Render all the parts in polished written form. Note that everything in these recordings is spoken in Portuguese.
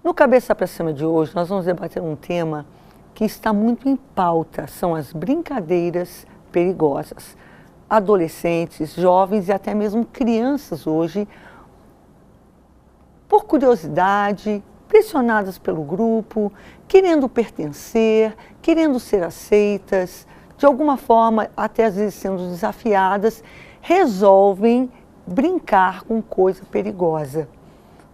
No Cabeça para Cima de hoje, nós vamos debater um tema que está muito em pauta, são as brincadeiras perigosas. Adolescentes, jovens e até mesmo crianças hoje, por curiosidade, pressionadas pelo grupo, querendo pertencer, querendo ser aceitas, de alguma forma, até às vezes sendo desafiadas, resolvem brincar com coisa perigosa.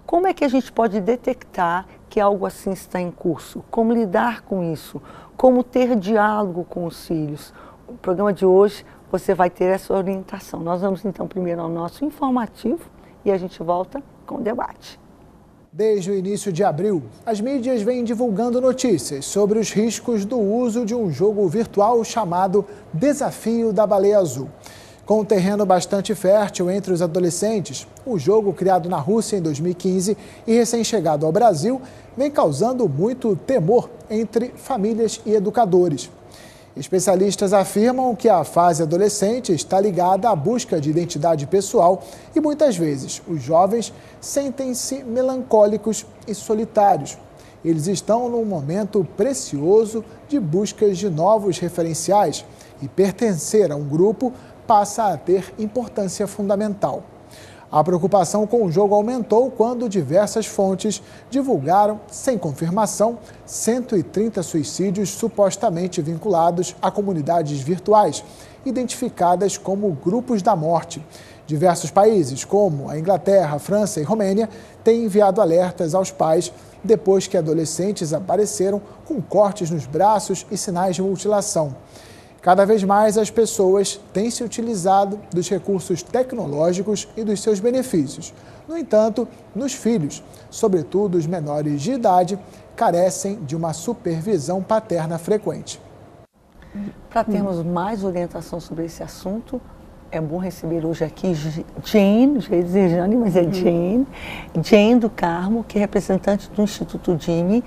Como é que a gente pode detectar que algo assim está em curso? Como lidar com isso? Como ter diálogo com os filhos? No programa de hoje você vai ter essa orientação. Nós vamos então primeiro ao nosso informativo e a gente volta com o debate. Desde o início de abril, as mídias vêm divulgando notícias sobre os riscos do uso de um jogo virtual chamado Desafio da Baleia Azul. Com um terreno bastante fértil entre os adolescentes, o jogo, criado na Rússia em 2015 e recém-chegado ao Brasil, vem causando muito temor entre famílias e educadores. Especialistas afirmam que a fase adolescente está ligada à busca de identidade pessoal e muitas vezes os jovens sentem-se melancólicos e solitários. Eles estão num momento precioso de buscas de novos referenciais e pertencer a um grupo passa a ter importância fundamental. A preocupação com o jogo aumentou quando diversas fontes divulgaram, sem confirmação, 130 suicídios supostamente vinculados a comunidades virtuais, identificadas como grupos da morte. Diversos países, como a Inglaterra, França e Romênia, têm enviado alertas aos pais depois que adolescentes apareceram com cortes nos braços e sinais de mutilação. Cada vez mais as pessoas têm se utilizado dos recursos tecnológicos e dos seus benefícios. No entanto, nos filhos, sobretudo os menores de idade, carecem de uma supervisão paterna frequente. Para termos mais orientação sobre esse assunto, é bom receber hoje aqui Jane, já ia dizer Jane, mas é Jane do Carmo, que é representante do Instituto Jimmy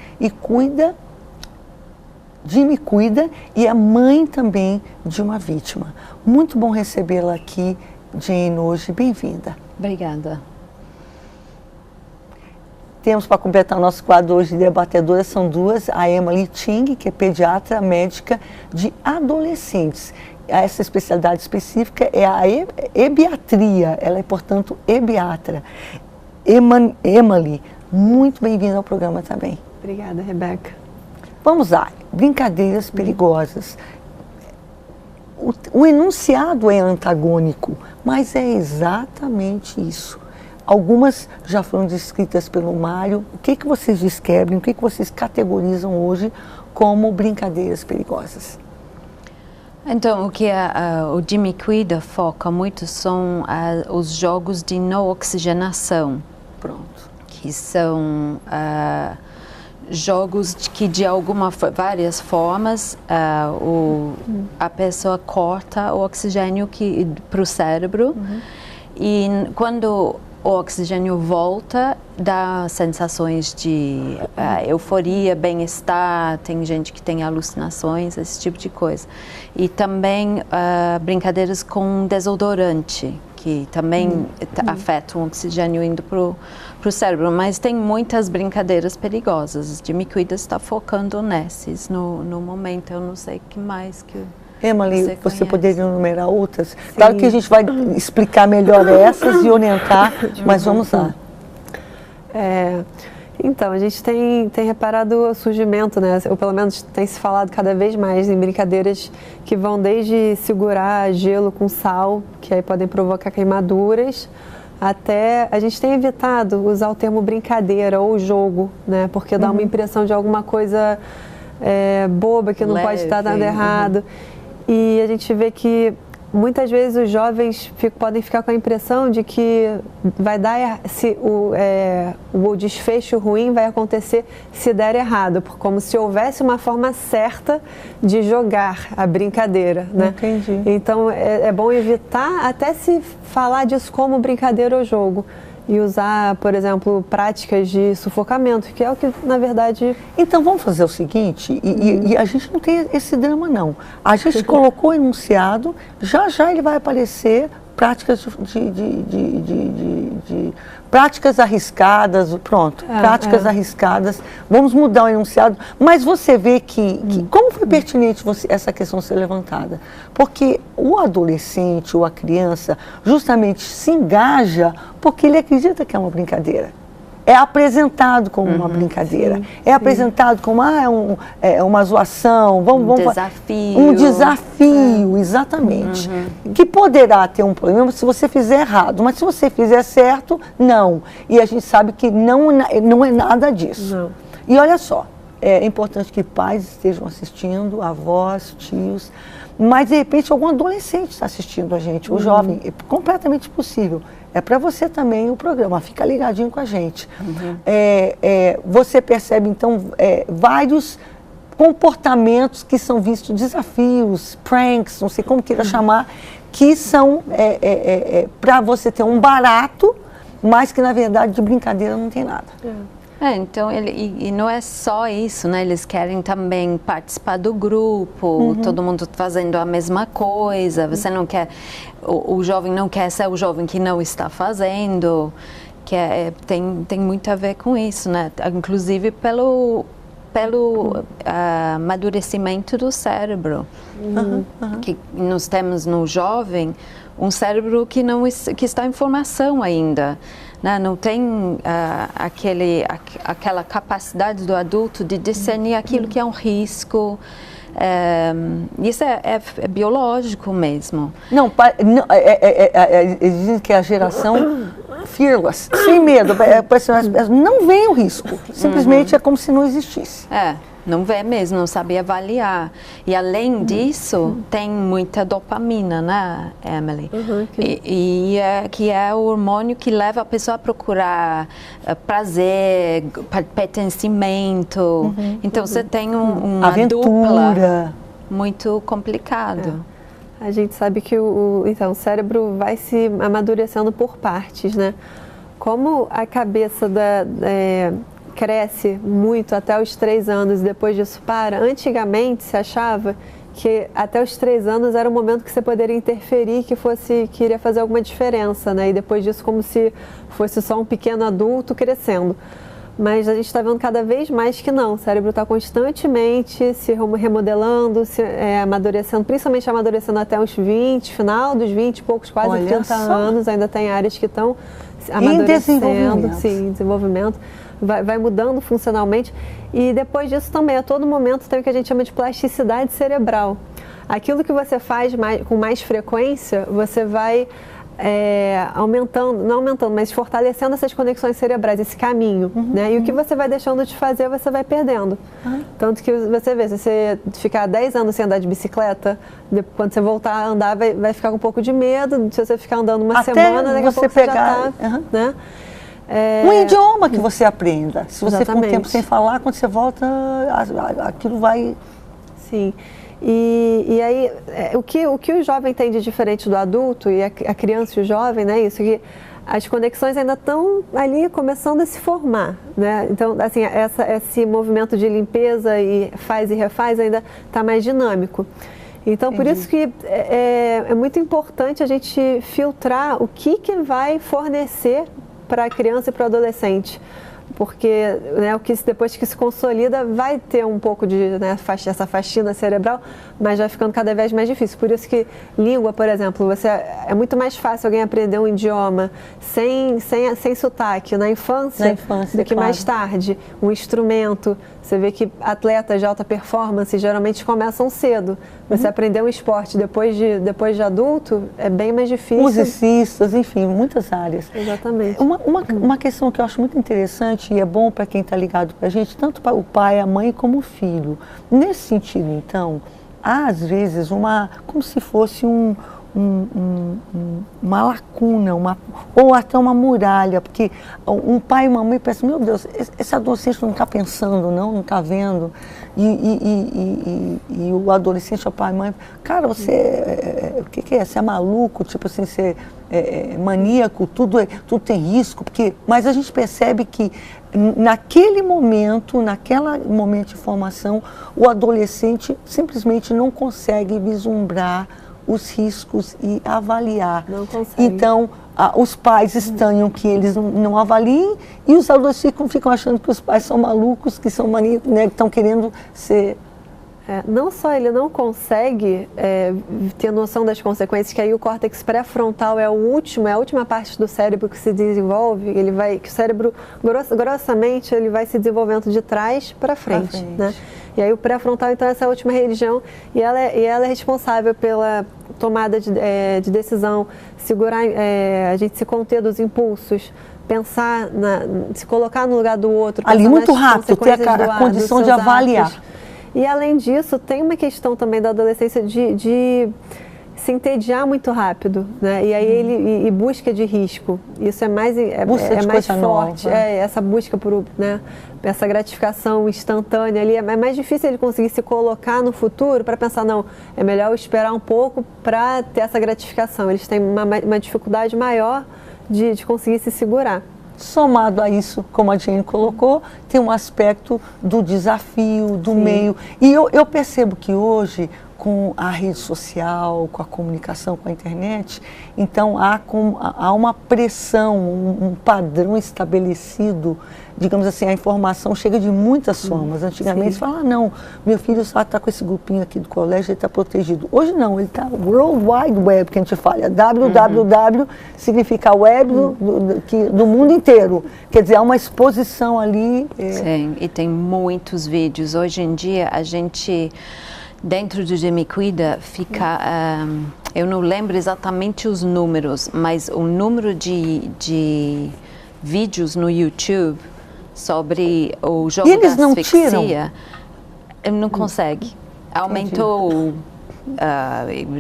Jimmy cuida e é mãe também de uma vítima. Muito bom recebê-la aqui, Jane, hoje. Bem-vinda. Obrigada. Temos para completar o nosso quadro hoje de debatedoras, são duas, a Emily Ting, que é pediatra médica de adolescentes. Essa especialidade específica é a ebiatria, ela é, portanto, ebiatra. Emily, muito bem-vinda ao programa também. Obrigada, Rebeca. Vamos lá, brincadeiras perigosas. O enunciado é antagônico, mas é exatamente isso. Algumas já foram descritas pelo Mário. O que vocês descrevem, o que vocês categorizam hoje como brincadeiras perigosas? Então, o que o Jimmy Cuida foca muito são os jogos de não oxigenação. Pronto. Que são jogos que de várias formas a pessoa corta o oxigênio para o cérebro e quando o oxigênio volta dá sensações de euforia, bem-estar, tem gente que tem alucinações, esse tipo de coisa. E também brincadeiras com desodorante, que também afetam o oxigênio indo para o cérebro, mas tem muitas brincadeiras perigosas. O Jimmy Cuida está focando nesses no momento, eu não sei o que mais que Emily, você poderia enumerar outras? Sim. Claro que a gente vai explicar melhor essas e orientar, mas vamos lá. Então, a gente tem reparado o surgimento, né? Ou pelo menos tem se falado cada vez mais em brincadeiras que vão desde segurar gelo com sal, que aí podem provocar queimaduras, até a gente tem evitado usar o termo brincadeira ou jogo, né? Porque dá uma impressão de alguma coisa boba, que não pode estar nada errado. E a gente vê que muitas vezes os jovens podem ficar com a impressão de que vai dar o desfecho ruim vai acontecer se der errado, como se houvesse uma forma certa de jogar a brincadeira, né? Entendi. Então é bom evitar até se falar disso como brincadeira ou jogo. E usar, por exemplo, práticas de sufocamento, que é o que, na verdade... Então, vamos fazer o seguinte, e a gente não tem esse drama, não. A gente colocou o enunciado, já ele vai aparecer práticas práticas arriscadas, pronto, práticas arriscadas, vamos mudar o enunciado, mas você vê que como foi pertinente essa questão ser levantada? Porque o adolescente ou a criança justamente se engaja porque ele acredita que é uma brincadeira. É apresentado como uma brincadeira, é apresentado como uma zoação, um desafio, exatamente, que poderá ter um problema se você fizer errado, mas se você fizer certo, não. E a gente sabe que não é nada disso. Não. E olha só, é importante que pais estejam assistindo, avós, tios, mas de repente algum adolescente está assistindo a gente, ou jovem, é completamente possível. É para você também o programa, fica ligadinho com a gente. Você percebe, então, vários comportamentos que são vistos, desafios, pranks, não sei como queira chamar, que são para você ter um barato, mas que, na verdade, de brincadeira não tem nada. Então, e não é só isso, né? Eles querem também participar do grupo, todo mundo fazendo a mesma coisa, você não quer, o jovem não quer ser o jovem que não está fazendo, que tem muito a ver com isso, né? Inclusive pelo amadurecimento do cérebro, que nós temos no jovem um cérebro que está em formação ainda. Não tem aquela capacidade do adulto de discernir aquilo que é um risco. Isso é biológico mesmo. Eles dizem que a geração fearless, sem medo, não vê o risco. Simplesmente é como se não existisse. Não vê mesmo, não sabe avaliar. E além disso, tem muita dopamina, né, Emily? Que é o hormônio que leva a pessoa a procurar prazer, pertencimento. Então você tem uma aventura. Dupla muito complicado. A gente sabe que então, o cérebro vai se amadurecendo por partes, né? Como a cabeça cresce muito até os 3 anos e depois disso para. Antigamente se achava que até os 3 anos era o momento que você poderia interferir, que iria fazer alguma diferença, né? E depois disso como se fosse só um pequeno adulto crescendo. Mas a gente está vendo cada vez mais que não. O cérebro está constantemente se remodelando, amadurecendo, principalmente amadurecendo até os 20, final dos 20 e poucos, quase 30 anos. Ainda tem áreas que estão amadurecendo, em desenvolvimento. Vai mudando funcionalmente e depois disso também, a todo momento tem o que a gente chama de plasticidade cerebral. Aquilo que você faz com mais frequência, você vai mas fortalecendo essas conexões cerebrais, esse caminho, né? E o que você vai deixando de fazer, você vai perdendo. Tanto que você vê, se você ficar 10 anos sem andar de bicicleta, quando você voltar a andar, vai ficar com um pouco de medo. Se você ficar andando uma semana, daqui a pouco você já está, né? Um idioma que você aprenda. Se você for um tempo sem falar, quando você volta, aquilo vai... Sim. E aí, o que o jovem tem de diferente do adulto, e a criança e o jovem, né? Isso que as conexões ainda estão ali começando a se formar, né? Então, assim, esse movimento de limpeza e faz e refaz ainda está mais dinâmico. Então, por isso que é muito importante a gente filtrar o que vai fornecer para a criança e para o adolescente. Porque depois que se consolida vai ter um pouco de essa faxina cerebral, mas vai ficando cada vez mais difícil. Por isso que língua, por exemplo, é muito mais fácil alguém aprender um idioma sem sotaque na infância do que mais tarde. Um instrumento, você vê que atletas de alta performance geralmente começam cedo. Você aprender um esporte depois de adulto é bem mais difícil. Musicistas, enfim, muitas áreas. Exatamente. Uma questão que eu acho muito interessante e é bom para quem está ligado para a gente, tanto para o pai, a mãe como o filho. Nesse sentido, então, há às vezes como se fosse uma lacuna, ou até uma muralha, porque um pai e uma mãe pensam, meu Deus, esse adolescente não está pensando, não está vendo, e o adolescente, o pai e a mãe, cara, o que é? Você é maluco, tipo assim, você é maníaco, tudo tem risco, mas a gente percebe que naquele momento de formação, o adolescente simplesmente não consegue vislumbrar os riscos e avaliar. Não consegue. Então, os pais estranham que eles não avaliem e os adultos ficam achando que os pais são malucos, que são maníacos, né, que estão querendo ser... Não só ele não consegue ter noção das consequências, que aí o córtex pré-frontal é a última parte do cérebro que se desenvolve, que o cérebro, grossamente, ele vai se desenvolvendo de trás para frente. Né? E aí o pré-frontal, então, é essa última região, e ela é responsável pela tomada de decisão, segurar, a gente se conter dos impulsos, pensar, se colocar no lugar do outro. Ali muito rápido, ter a condição de avaliar. Atos. E além disso, tem uma questão também da adolescência de se entediar muito rápido, né? E aí ele busca de risco. Isso é mais forte. Essa busca por, né, essa gratificação instantânea ali, é mais difícil ele conseguir se colocar no futuro para pensar, não, é melhor eu esperar um pouco para ter essa gratificação. Eles têm uma dificuldade maior de conseguir se segurar. Somado a isso, como a Jane colocou, tem um aspecto do desafio, do meio. E eu percebo que hoje, com a rede social, com a comunicação, com a internet, então há uma pressão, um padrão estabelecido, digamos assim, a informação chega de muitas formas. Antigamente, você fala, não, meu filho só está com esse grupinho aqui do colégio, ele está protegido. Hoje não, ele está World Wide Web, que a gente fala, www significa web do mundo inteiro. Quer dizer, há uma exposição ali. Sim, e tem muitos vídeos. Hoje em dia, a gente... Dentro do De Me Cuida fica, eu não lembro exatamente os números, mas o número de vídeos no YouTube sobre o jogo da asfixia, não consegue. Aumentou,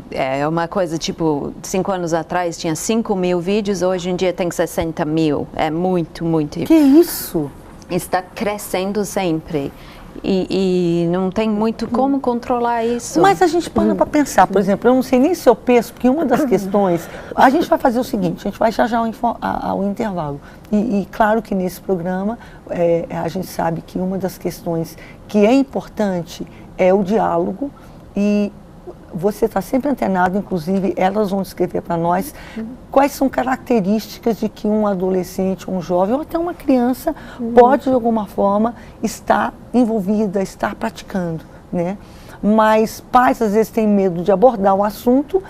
é uma coisa tipo, 5 anos atrás tinha 5.000 vídeos, hoje em dia tem 60.000, é muito, muito. Que isso? Está crescendo sempre. E não tem muito como controlar isso. Mas a gente para pensar, por exemplo, eu não sei nem se eu penso, porque uma das questões, a gente vai fazer o seguinte, a gente vai já ao intervalo. E claro que nesse programa, a gente sabe que uma das questões que é importante é o diálogo, e você está sempre antenado, inclusive elas vão descrever para nós quais são características de que um adolescente, um jovem ou até uma criança pode de alguma forma estar envolvida, estar praticando, né? Mas pais às vezes têm medo de abordar o assunto,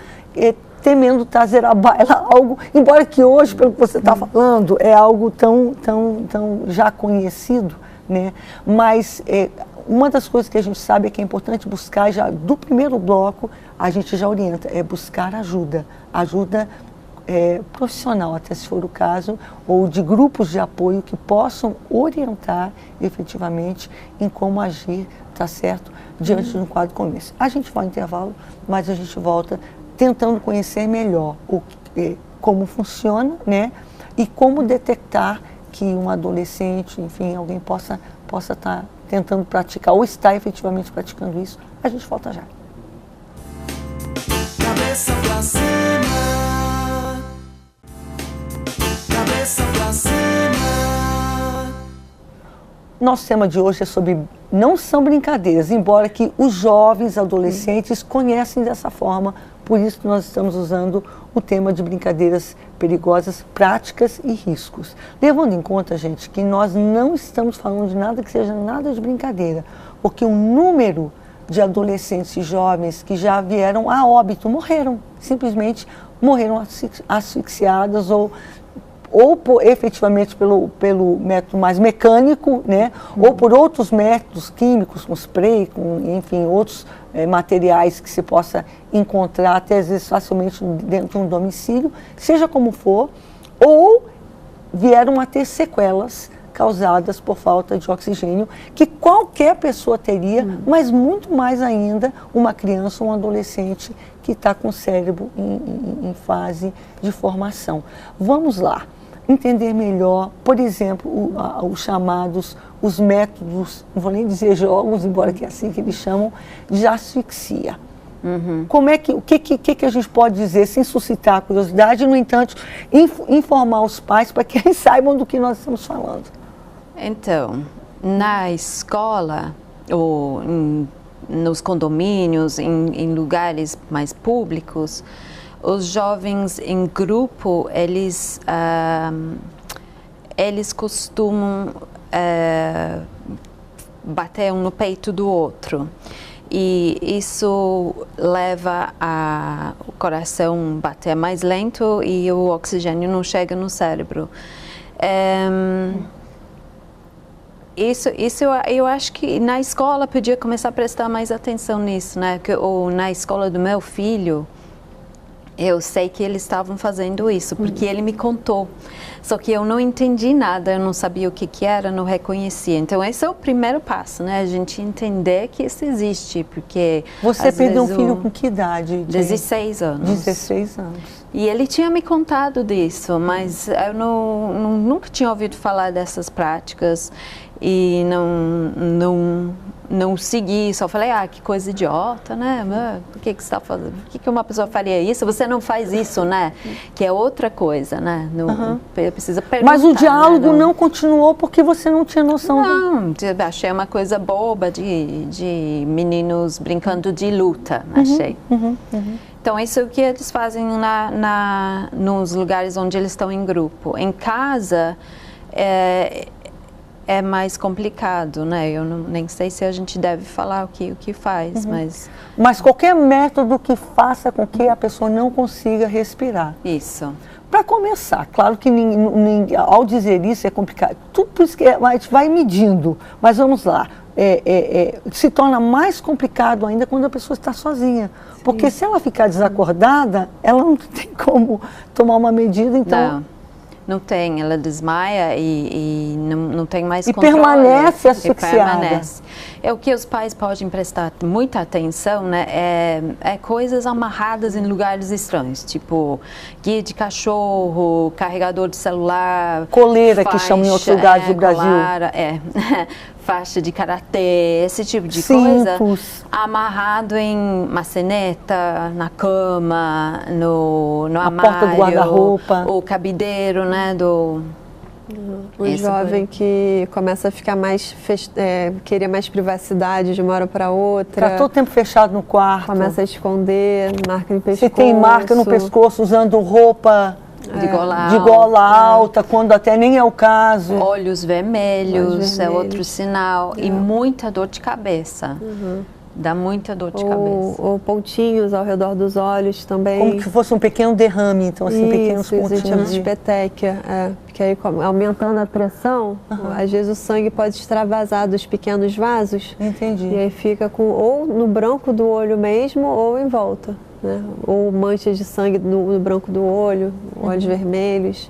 temendo trazer à baila algo, embora que hoje, pelo que você está falando, é algo tão já conhecido, né? Mas uma das coisas que a gente sabe é que é importante buscar, já do primeiro bloco, a gente já orienta, é buscar ajuda profissional, até se for o caso, ou de grupos de apoio que possam orientar efetivamente em como agir, tá certo, diante de um quadro como esse. A gente vai ao intervalo, mas a gente volta tentando conhecer melhor como funciona, né, e como detectar que um adolescente, enfim, alguém possa estar tentando praticar ou está efetivamente praticando isso. A gente volta já. Cabeça pra cima. Cabeça pra cima. Nosso tema de hoje é sobre, não são brincadeiras, embora que os jovens, adolescentes conhecem dessa forma, por isso que nós estamos usando o tema de brincadeiras perigosas, práticas e riscos. Levando em conta, gente, que nós não estamos falando de nada que seja nada de brincadeira, porque o número de adolescentes e jovens que já vieram a óbito, simplesmente morreram asfixiadas ou efetivamente pelo método mais mecânico, né? Ou por outros métodos químicos, com spray, enfim, outros materiais que se possa encontrar até às vezes facilmente dentro de um domicílio, seja como for, ou vieram a ter sequelas causadas por falta de oxigênio, que qualquer pessoa teria, mas muito mais ainda uma criança ou um adolescente que está com o cérebro em fase de formação. Vamos lá. Entender melhor, por exemplo, os métodos, não vou nem dizer jogos, embora que é assim que eles chamam, de asfixia. Como o que a gente pode dizer sem suscitar a curiosidade, no entanto, informar os pais para que eles saibam do que nós estamos falando? Então, na escola ou em nos condomínios, em lugares mais públicos, os jovens em grupo, eles costumam bater um no peito do outro. E isso leva o coração a bater mais lento e o oxigênio não chega no cérebro. Isso eu acho que na escola podia começar a prestar mais atenção nisso, né? Ou na escola do meu filho, eu sei que eles estavam fazendo isso, porque ele me contou. Só que eu não entendi nada, eu não sabia o que era, não reconhecia. Então, esse é o primeiro passo, né? A gente entender que isso existe, porque... Você perdeu um filho com que idade? 16 anos. 16 anos. E ele tinha me contado disso, mas eu nunca tinha ouvido falar dessas práticas e não segui, só falei, que coisa idiota, né? Por que você está fazendo? Por que uma pessoa faria isso? Você não faz isso, né? Que é outra coisa, né? Precisa perguntar. Mas o diálogo não continuou porque você não tinha noção Não, achei uma coisa boba de meninos brincando de luta, achei. Então, isso é o que eles fazem nos lugares onde eles estão em grupo. Em casa, é mais complicado, né? Eu nem sei se a gente deve falar o que faz, mas... Mas qualquer método que faça com que a pessoa não consiga respirar. Isso. Para começar, claro que ao dizer isso é complicado. Tudo isso que a gente vai medindo, mas vamos lá. Se torna mais complicado ainda quando a pessoa está sozinha. Sim. Porque se ela ficar desacordada, ela não tem como tomar uma medida, então... Não tem, ela desmaia e não tem mais e controle. Permanece asfixiada. Permanece. O que os pais podem prestar muita atenção, né, é coisas amarradas em lugares estranhos, tipo guia de cachorro, carregador de celular, coleira, que chamam em outros lugares do Brasil. Faixa de karatê, esse tipo de coisa, amarrado em maçaneta, na cama, no armário, porta do guarda-roupa, o cabideiro, né, o jovem que começa a ficar mais, querer mais privacidade de uma hora para outra. Está todo tempo fechado no quarto. Começa a esconder, marca no pescoço. Se tem marca no pescoço usando roupa... De gola alta, quando até nem é o caso. Olhos vermelhos, é outro sinal. E muita dor de cabeça. Dá muita dor de cabeça. Ou pontinhos ao redor dos olhos também. Como se fosse um pequeno derrame, então assim, pequenos pontinhos. De petequia, porque aí aumentando a pressão, às vezes o sangue pode extravasar dos pequenos vasos. Entendi. E aí fica ou no branco do olho mesmo, ou em volta. Né? Ou manchas de sangue no branco do olho, olhos vermelhos.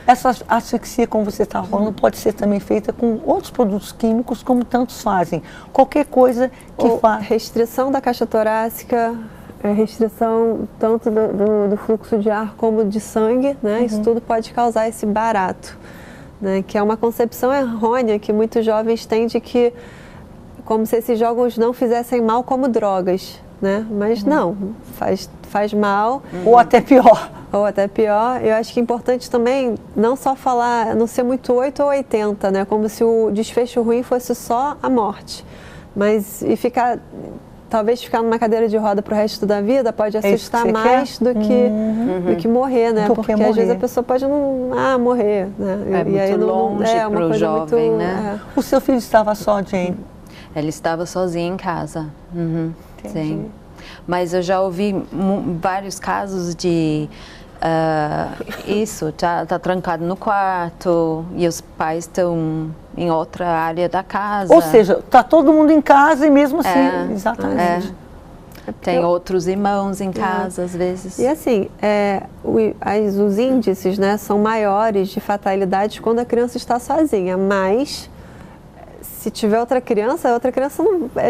Essa asfixia, como você estava falando, pode ser também feita com outros produtos químicos, como tantos fazem. Qualquer coisa que faça. Restrição da caixa torácica, restrição tanto do fluxo de ar como de sangue, né? Isso tudo pode causar esse barato, né? Que é uma concepção errônea que muitos jovens têm de que, como se esses jogos não fizessem mal como drogas. Né? Mas não, faz mal. Ou até pior. Ou até pior. Eu acho que é importante também não só falar, não ser muito 8 ou 80, né? Como se o desfecho ruim fosse só a morte. Mas talvez ficar numa cadeira de roda pro resto da vida pode assustar mais do que morrer, né? Porque às vezes a pessoa pode não morrer, né? É muito aí longe para o jovem, né? O seu filho estava só, Jane? Ele estava sozinho em casa. Sim. Mas eu já ouvi vários casos de isso, tá trancado no quarto e os pais estão em outra área da casa. Ou seja, tá todo mundo em casa e mesmo assim, exatamente. Tem outros irmãos em casa, às vezes. E assim, os índices, né, são maiores de fatalidade quando a criança está sozinha, mas se tiver outra criança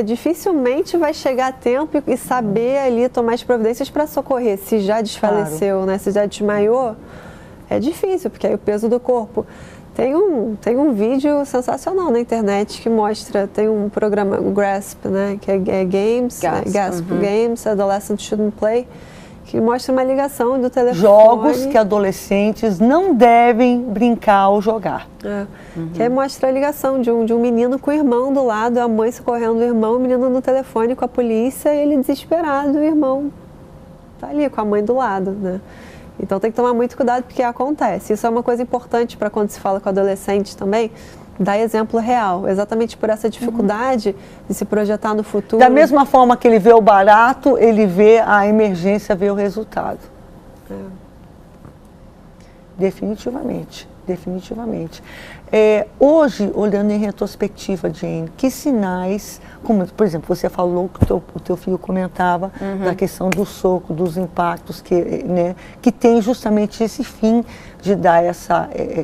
dificilmente vai chegar a tempo e saber ali tomar as providências para socorrer. Se já desfaleceu, né? Se já desmaiou, é difícil, porque aí o peso do corpo. Tem um vídeo sensacional na internet que mostra, tem um programa, o GASP, né? Que é Games, Games, Adolescents Shouldn't Play, que mostra uma ligação do telefone. Jogos que adolescentes não devem brincar ou jogar. Que aí mostra a ligação de um menino com o irmão do lado, a mãe socorrendo o irmão, o menino no telefone com a polícia, e ele desesperado, o irmão tá ali com a mãe do lado, né? Então tem que tomar muito cuidado porque acontece. Isso é uma coisa importante para quando se fala com adolescente também, dar exemplo real, exatamente por essa dificuldade de se projetar no futuro. Da mesma forma que ele vê o barato, ele vê a emergência, vê o resultado. Definitivamente, definitivamente. Hoje, olhando em retrospectiva, Jane, que sinais, como, por exemplo, você falou que o teu filho comentava da questão do soco, dos impactos, que tem justamente esse fim de dar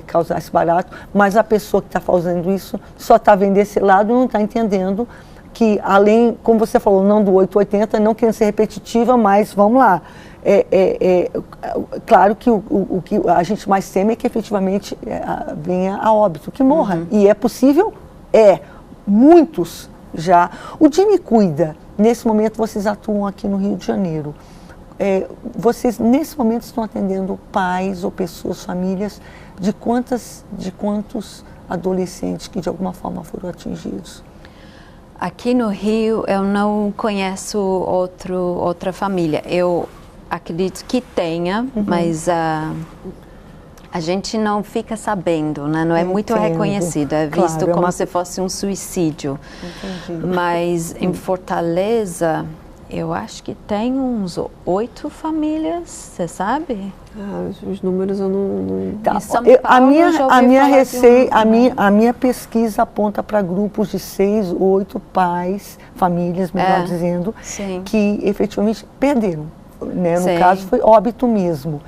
causar esse barato, mas a pessoa que está fazendo isso só está vendo esse lado e não está entendendo que, além, como você falou, não do 880, não querendo ser repetitiva, mas vamos lá. Claro que o que a gente mais teme é que efetivamente venha a óbito, que morra. E é possível? Muitos já. O Jimmy Cuida, nesse momento vocês atuam aqui no Rio de Janeiro. Vocês, nesse momento, estão atendendo pais ou pessoas, famílias, de quantos adolescentes que de alguma forma foram atingidos? Aqui no Rio, eu não conheço outra família. Eu acredito que tenha, mas a gente não fica sabendo, né? Não é muito reconhecido, é visto como se fosse um suicídio. Entendi. Mas em Fortaleza, eu acho que tem uns 8 famílias, você sabe? Os números eu não... Tá. Em São Paulo, a minha pesquisa aponta para grupos de 6, 8 pais, famílias, melhor dizendo, que efetivamente perderam. Né? No caso, foi óbito mesmo.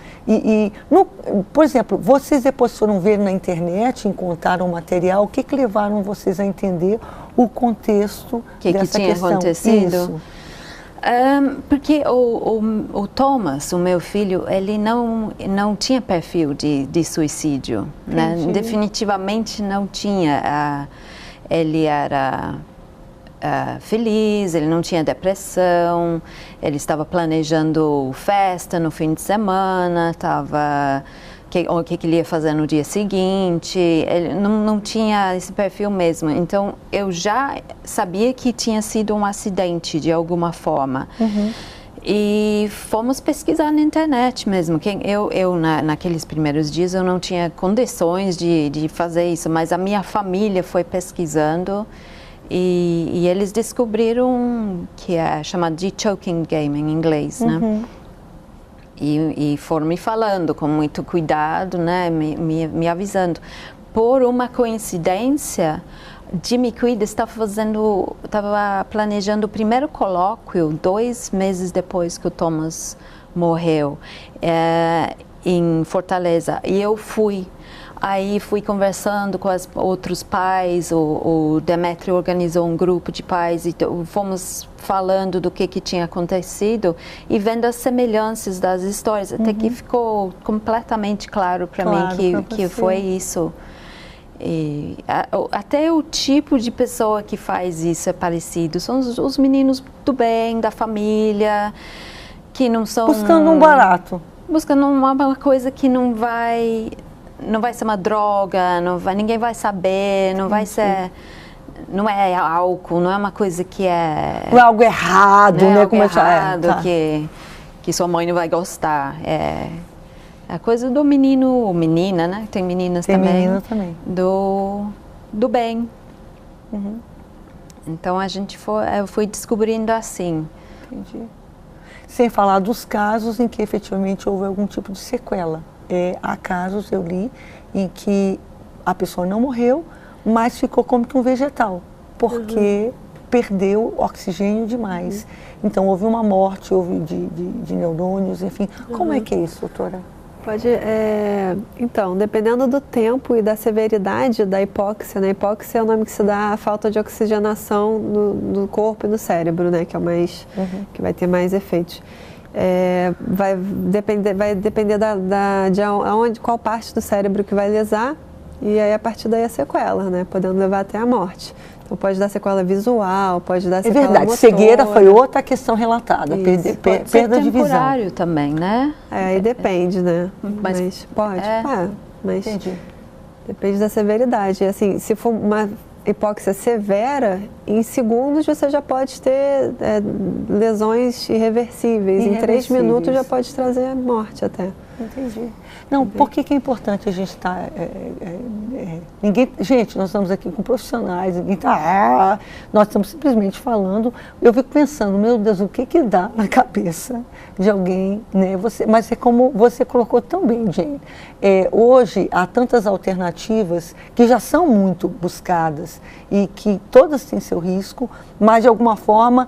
Por exemplo, vocês depois foram ver na internet, encontraram material, o que levaram vocês a entender o contexto dessa tinha questão? Acontecido? Isso. Porque o Thomas, o meu filho, ele não tinha perfil de suicídio, né? Definitivamente não tinha. Ele era feliz, ele não tinha depressão, ele estava planejando festa no fim de semana, o que ele ia fazer no dia seguinte, ele não tinha esse perfil mesmo. Então, eu já sabia que tinha sido um acidente de alguma forma. E fomos pesquisar na internet mesmo. Naqueles primeiros dias, eu não tinha condições de fazer isso, mas a minha família foi pesquisando e eles descobriram que é chamado de choking game em inglês, né? E foram me falando com muito cuidado, né, me avisando. Por uma coincidência, Jimmy Cuida estava planejando o primeiro colóquio 2 meses depois que o Thomas morreu, em Fortaleza. E eu fui. Aí fui conversando com os outros pais, o Demetrio organizou um grupo de pais e fomos falando do que tinha acontecido e vendo as semelhanças das histórias, até que ficou completamente claro para mim que foi isso. E até o tipo de pessoa que faz isso é parecido, são os meninos do bem, da família, que não são... Buscando um barato. Buscando uma coisa que não vai ser uma droga, ninguém vai saber, não é álcool, não é uma coisa que é... Não é algo errado, não é né? Algo errado, que sua mãe não vai gostar. É a coisa do menino ou menina, né? Tem meninas também. Tem menina também. Do bem. Então eu fui descobrindo assim. Entendi. Sem falar dos casos em que efetivamente houve algum tipo de sequela. Há casos, eu li, em que a pessoa não morreu, mas ficou como que um vegetal, porque perdeu oxigênio demais. Então, houve uma morte, houve de neurônios, enfim. Como é que é isso, doutora? Então, dependendo do tempo e da severidade da hipóxia, né? Hipóxia é o nome que se dá à falta de oxigenação no corpo e no cérebro, né? Que é o mais, que vai ter mais efeitos. Vai depender de qual parte do cérebro que vai lesar, e aí a partir daí a sequela, né? Podendo levar até a morte. Então pode dar sequela visual, pode dar É sequela verdade, motora. cegueira foi outra questão relatada, Isso. perda de visão. Temporário também, né? Aí depende, né? Mas pode. Mas Entendi. depende da severidade. Assim, se for uma hipóxia severa, em segundos você já pode ter lesões irreversíveis. Em 3 minutos já pode trazer morte até. Entendi. Não, por que é importante a gente estar... gente, nós estamos aqui com profissionais, ninguém está... nós estamos simplesmente falando. Eu fico pensando, meu Deus, o que dá na cabeça de alguém, né? Mas é como você colocou tão bem, Jane. Hoje, há tantas alternativas que já são muito buscadas e que todas têm seu risco, mas de alguma forma,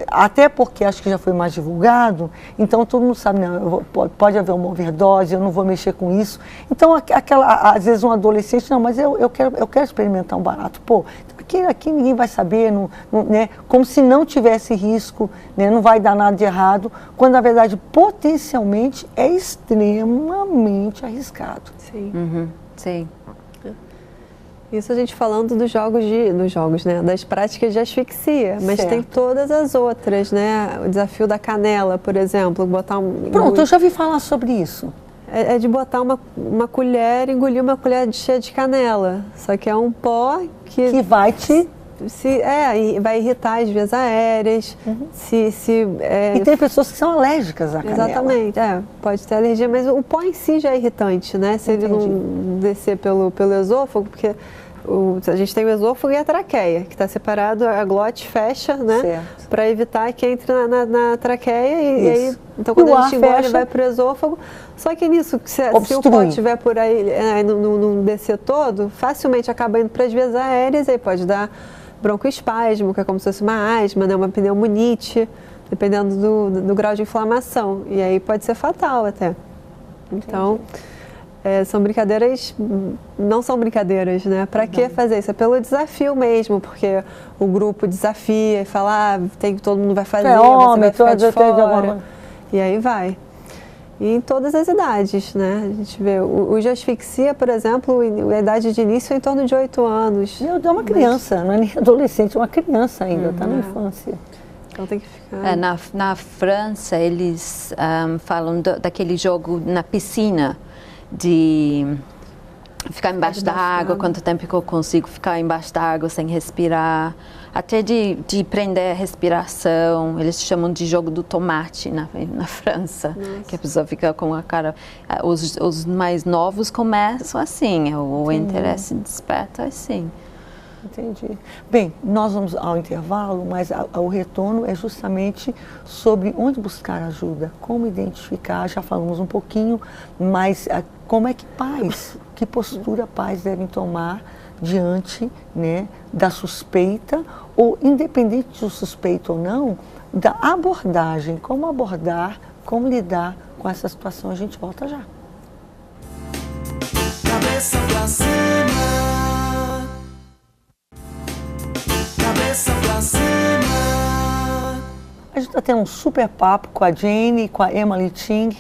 até porque acho que já foi mais divulgado, então todo mundo sabe, não, pode haver uma overdose, eu não vou mexer com isso. Então, às vezes um adolescente, não, mas eu quero experimentar um barato. Pô, aqui ninguém vai saber, né? Como se não tivesse risco, né? Não vai dar nada de errado, quando na verdade potencialmente é extremamente arriscado. Sim. Uhum. Sim. Isso a gente falando dos jogos, né? Das práticas de asfixia, mas Certo. tem todas as outras, né? O desafio da canela, por exemplo, botar Pronto, eu já ouvi falar sobre isso. É de botar uma colher, engolir uma colher cheia de canela. Só que é um pó Que vai te... vai irritar as vias aéreas. E tem pessoas que são alérgicas à canela. Exatamente, pode ter alergia, mas o pó em si já é irritante, né? Se ele não descer pelo esôfago, porque a gente tem o esôfago e a traqueia, que está separado, a glote fecha, né? Para evitar que entre na traqueia e aí, então quando a gente engole vai para o esôfago. Só que nisso, se o pó estiver por aí não descer todo, facilmente acaba indo para as vias aéreas, aí pode dar broncoespasmo, que é como se fosse uma asma, né? Uma pneumonite, dependendo do grau de inflamação. E aí pode ser fatal até. Então, são brincadeiras, não são brincadeiras, né? Para que fazer isso? É pelo desafio mesmo, porque o grupo desafia e fala, todo mundo vai fazer, você vai ficar de fora. E aí vai. E em todas as idades, né? A gente vê, o de asfixia, por exemplo, a idade de início é em torno de 8 anos. É uma criança, não é nem adolescente, é uma criança ainda, está na infância. Então tem que ficar... Na França, eles falam daquele jogo na piscina, de ficar embaixo da água, quanto tempo que eu consigo ficar embaixo da água sem respirar, até de prender a respiração. Eles chamam de jogo do tomate na França. Nossa. Que a pessoa fica com a cara... Os mais novos começam assim, o interesse desperta assim. Entendi. Bem, nós vamos ao intervalo, mas o retorno é justamente sobre onde buscar ajuda, como identificar, já falamos um pouquinho, mas como é que que postura pais devem tomar diante, né, da suspeita, ou independente do suspeito ou não, da abordagem, como abordar, como lidar com essa situação. A gente volta já. Cabeça pra cima. Cabeça pra cima. A gente está tendo um super papo com a Jane e com a Emily Ting,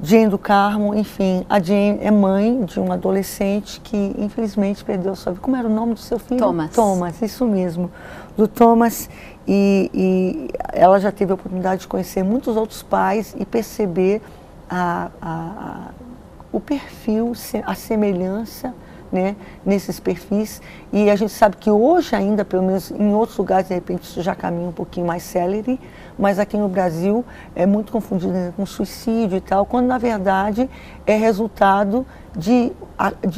Jane do Carmo, enfim. A Jane é mãe de um adolescente que infelizmente perdeu sua vida. Como era o nome do seu filho? Thomas. Thomas, isso mesmo, do Thomas. E ela já teve a oportunidade de conhecer muitos outros pais e perceber o perfil, a semelhança, né, nesses perfis, e a gente sabe que hoje ainda, pelo menos em outros lugares, de repente isso já caminha um pouquinho mais célere, mas aqui no Brasil é muito confundido com suicídio e tal, quando na verdade é resultado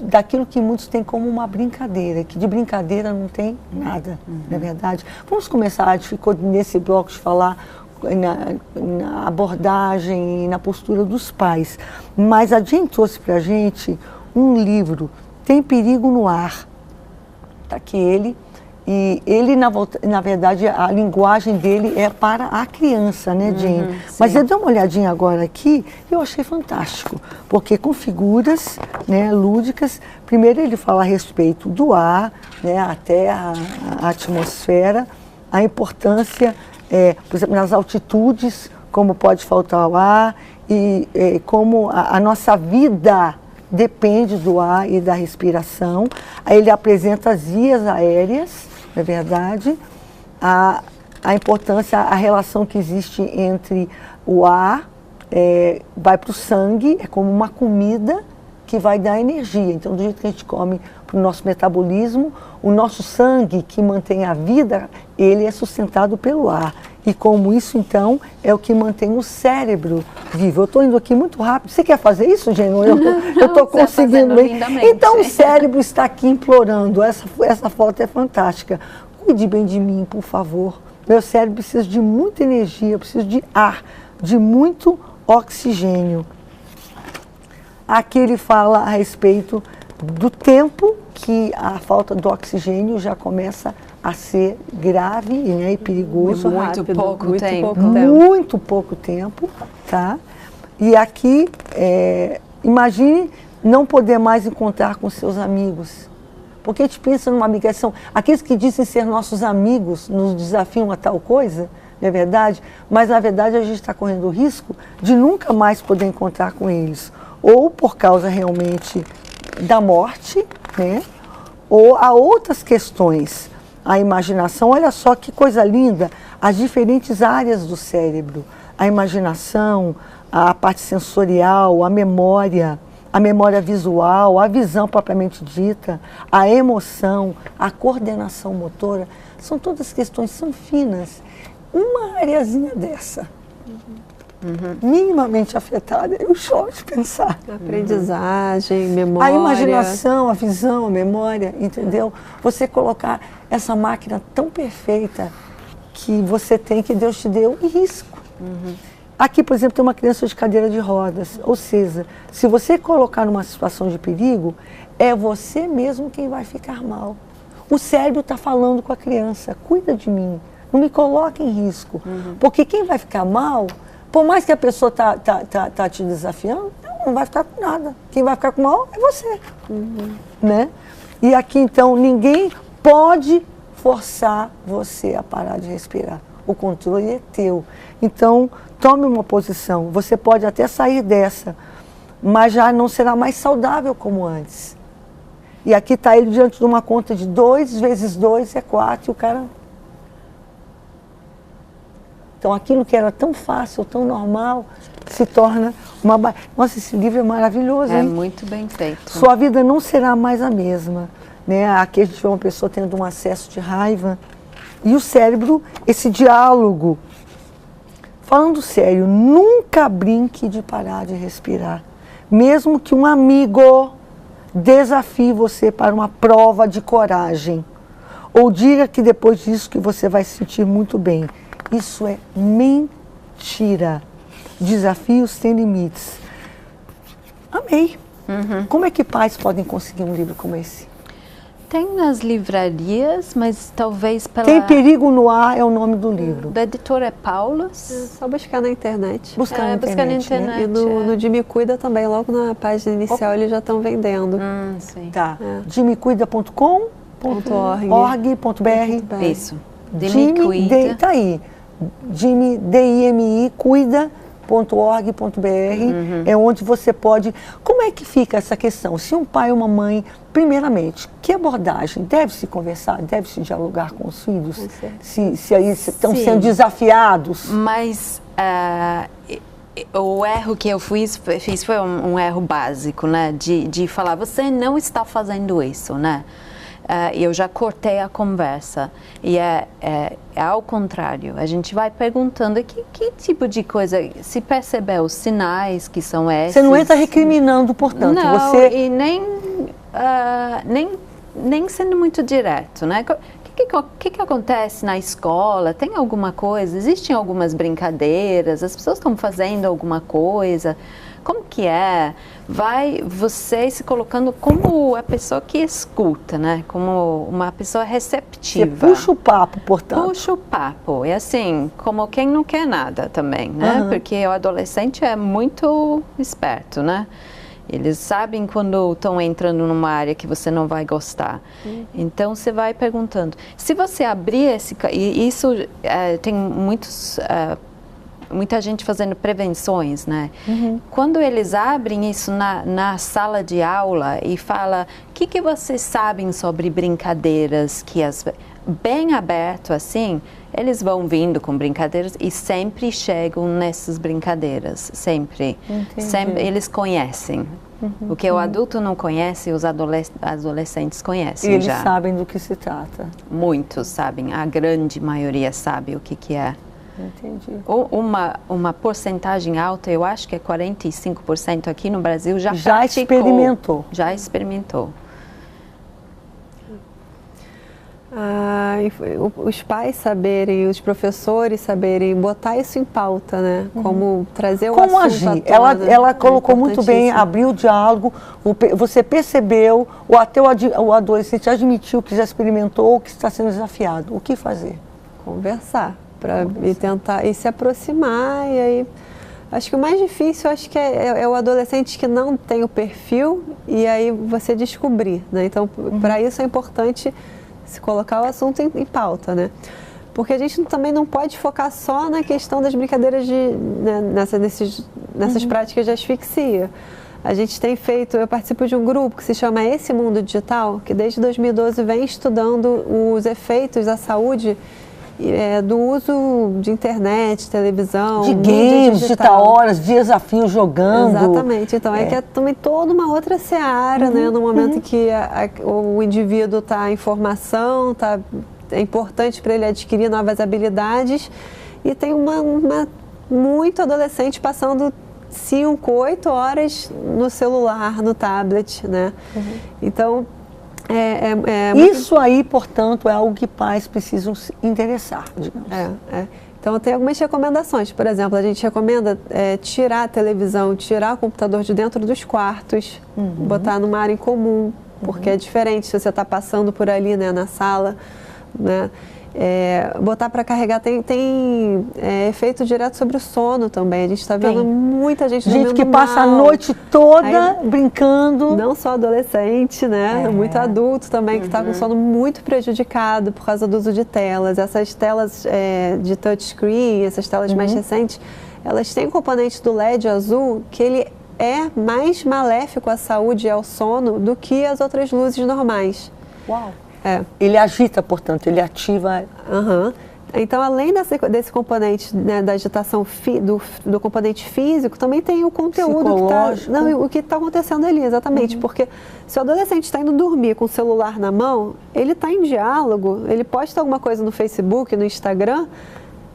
daquilo que muitos têm como uma brincadeira, que de brincadeira não tem nada, não é verdade? Vamos começar, a gente ficou nesse bloco de falar na abordagem e na postura dos pais, mas a Jane trouxe para a gente um livro, Tem Perigo no Ar. Está aqui ele. E ele, na verdade, a linguagem dele é para a criança, né, Jane? Mas eu dei uma olhadinha agora aqui e eu achei fantástico. Porque com figuras, né, lúdicas, primeiro ele fala a respeito do ar, né, até a atmosfera, a importância, por exemplo, nas altitudes, como pode faltar o ar, e como a nossa vida depende do ar e da respiração. Aí ele apresenta as vias aéreas, não é verdade? A importância, a relação que existe entre o ar, vai para o sangue, é como uma comida que vai dar energia. Então, do jeito que a gente come para o nosso metabolismo, o nosso sangue, que mantém a vida, ele é sustentado pelo ar. E como isso, então, é o que mantém o cérebro vivo. Eu estou indo aqui muito rápido. Você quer fazer isso, Geno? Eu estou conseguindo. Então, o cérebro está aqui implorando. Essa foto é fantástica. Cuide bem de mim, por favor. Meu cérebro precisa de muita energia, eu preciso de ar, de muito oxigênio. Aqui ele fala a respeito do tempo que a falta do oxigênio já começa a ser grave, né, e perigoso. Muito pouco tempo. Muito pouco tempo, tá? E aqui, imagine não poder mais encontrar com seus amigos. Porque a gente pensa numa migração. Aqueles que dizem ser nossos amigos nos desafiam a tal coisa, não é verdade? Mas, na verdade, a gente está correndo o risco de nunca mais poder encontrar com eles. Ou por causa realmente da morte, né? Ou há outras questões. A imaginação, olha só que coisa linda, as diferentes áreas do cérebro. A imaginação, a parte sensorial, a memória visual, a visão propriamente dita, a emoção, a coordenação motora, são todas questões, são finas. Uma areazinha dessa, minimamente afetada, eu choro de pensar. Aprendizagem, memória. A imaginação, a visão, a memória, entendeu? Você colocar essa máquina tão perfeita que você tem, que Deus te deu, em risco. Aqui, por exemplo, tem uma criança de cadeira de rodas. Ou seja, se você colocar numa situação de perigo, é você mesmo quem vai ficar mal. O cérebro está falando com a criança, cuida de mim, não me coloque em risco. Porque quem vai ficar mal, por mais que a pessoa tá te desafiando, não vai ficar com nada. Quem vai ficar com mal é você. Né? E aqui, então, ninguém pode forçar você a parar de respirar. O controle é teu. Então, tome uma posição. Você pode até sair dessa, mas já não será mais saudável como antes. E aqui está ele diante de uma conta de 2 vezes 2 é 4, e o cara... Então, aquilo que era tão fácil, tão normal, se torna uma... Nossa, esse livro é maravilhoso, hein? É muito bem feito. Sua vida não será mais a mesma. Né? Aqui a gente vê uma pessoa tendo um acesso de raiva. E o cérebro, esse diálogo. Falando sério, nunca brinque de parar de respirar. Mesmo que um amigo desafie você para uma prova de coragem. Ou diga que depois disso que você vai se sentir muito bem. Isso é mentira. Desafios têm limites. Amei. Como é que pais podem conseguir um livro como esse? Tem nas livrarias, mas talvez pela... Tem Perigo no Ar é o nome do livro. Da editora é Paulus. É só buscar na internet. Buscar na internet. Né? E no De Me Cuida também, logo na página inicial eles já estão vendendo. Sim. Tá. demecuida.com.org.br. Isso. De Me Cuida. Tá aí. DIMI cuida.org.br é onde você pode... Como é que fica essa questão? Se um pai ou uma mãe, primeiramente, que abordagem? Deve-se conversar, deve-se dialogar com os filhos? Se aí estão sendo desafiados? Mas o erro que eu fiz foi um erro básico, né? De falar, você não está fazendo isso, né? Eu já cortei a conversa. E é ao contrário. A gente vai perguntando que tipo de coisa, se perceber os sinais que são esses. Você não entra recriminando, portanto. Não, você... e nem sendo muito direto, né? O que acontece na escola? Tem alguma coisa? Existem algumas brincadeiras? As pessoas estão fazendo alguma coisa? Como que é? Vai você se colocando como a pessoa que escuta, né? Como uma pessoa receptiva. Você puxa o papo, portanto. Puxa o papo. E assim, como quem não quer nada também, né? Porque o adolescente é muito esperto, né? Eles sabem quando estão entrando numa área que você não vai gostar. Então, você vai perguntando. Se você abrir esse... E isso tem muita gente fazendo prevenções, né? Quando eles abrem isso na sala de aula e fala, o que vocês sabem sobre brincadeiras que bem aberto assim, eles vão vindo com brincadeiras e sempre chegam nessas brincadeiras, sempre. Eles conhecem. O que o adulto não conhece, os adolescentes conhecem. Eles já sabem do que se trata. Muitos sabem, a grande maioria sabe o que é. Entendi. Uma porcentagem alta, eu acho que é 45% aqui no Brasil, já experimentou. Já experimentou. Os pais saberem, os professores saberem botar isso em pauta, né? Como trazer o assunto agir? à tona, Ela colocou muito bem, abriu o diálogo, você percebeu, ou até o adolescente admitiu que já experimentou, que está sendo desafiado. O que fazer? Conversar, e tentar e se aproximar, e aí acho que o mais difícil é o adolescente que não tem o perfil e aí você descobrir, né? Então, para isso é importante se colocar o assunto em pauta, né? Porque a gente também não pode focar só na questão das brincadeiras nessas práticas de asfixia. A gente tem feito, eu participo de um grupo que se chama Esse Mundo Digital, que desde 2012 vem estudando os efeitos à saúde do uso de internet, televisão, de games, de horas, desafios jogando. Exatamente. Então, que é também toda uma outra seara, né? No momento que o indivíduo está em formação, é importante para ele adquirir novas habilidades, e tem muito adolescente passando 5, 8 horas no celular, no tablet, né? Então, isso aí, portanto, é algo que pais precisam se interessar, digamos. Então, tem algumas recomendações. Por exemplo, a gente recomenda tirar a televisão, tirar o computador de dentro dos quartos, botar numa área em comum, porque é diferente se você está passando por ali, né, na sala, né? Botar para carregar tem efeito direto sobre o sono também. A gente está vendo muita gente dormindo que passa a noite toda brincando. Não só adolescente, né? Muito adulto também que está com sono muito prejudicado por causa do uso de telas. Essas telas de touchscreen, essas telas mais recentes, elas têm um componente do LED azul que ele é mais maléfico à saúde e ao sono do que as outras luzes normais. Uau! Ele agita, portanto, ele ativa. Então, além desse componente, né, da agitação do componente físico, também tem o conteúdo o que está acontecendo ali, exatamente. Porque se o adolescente está indo dormir com o celular na mão, ele está em diálogo, ele posta alguma coisa no Facebook, no Instagram,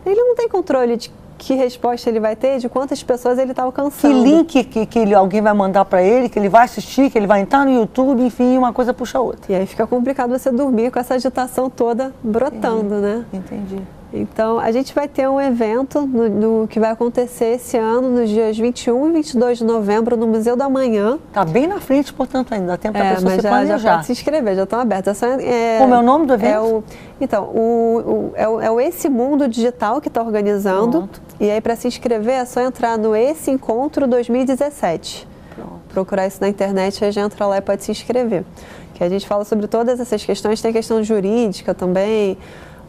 ele não tem controle de que resposta ele vai ter, de quantas pessoas ele está alcançando. Que link que alguém vai mandar para ele, que ele vai assistir, que ele vai entrar no YouTube, enfim, uma coisa puxa a outra. E aí fica complicado você dormir com essa agitação toda brotando, né? Entendi. Então, a gente vai ter um evento que vai acontecer esse ano, nos dias 21 e 22 de novembro, no Museu da Manhã. Está bem na frente, portanto, ainda dá tempo para a pessoa se planejar. Já pode se inscrever, já estão abertas. Como é o nome do evento? É o Esse Mundo Digital que está organizando. Pronto. E aí, para se inscrever, é só entrar no Esse Encontro 2017. Pronto. Procurar isso na internet, aí já entra lá e pode se inscrever. Que a gente fala sobre todas essas questões, tem questão jurídica também,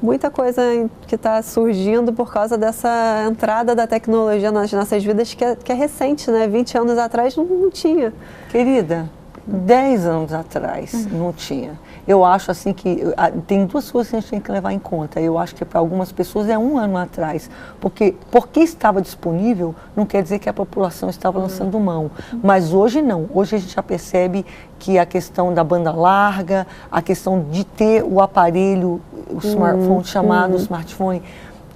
muita coisa que está surgindo por causa dessa entrada da tecnologia nas nossas vidas, que é recente, né? 20 anos atrás não tinha. Querida, 10 anos atrás não tinha. Eu acho assim que tem duas coisas que a gente tem que levar em conta. Eu acho que para algumas pessoas é 1 ano atrás. Porque estava disponível, não quer dizer que a população estava lançando mão. Mas hoje não. Hoje a gente já percebe que a questão da banda larga, a questão de ter o aparelho, o smartphone chamado smartphone,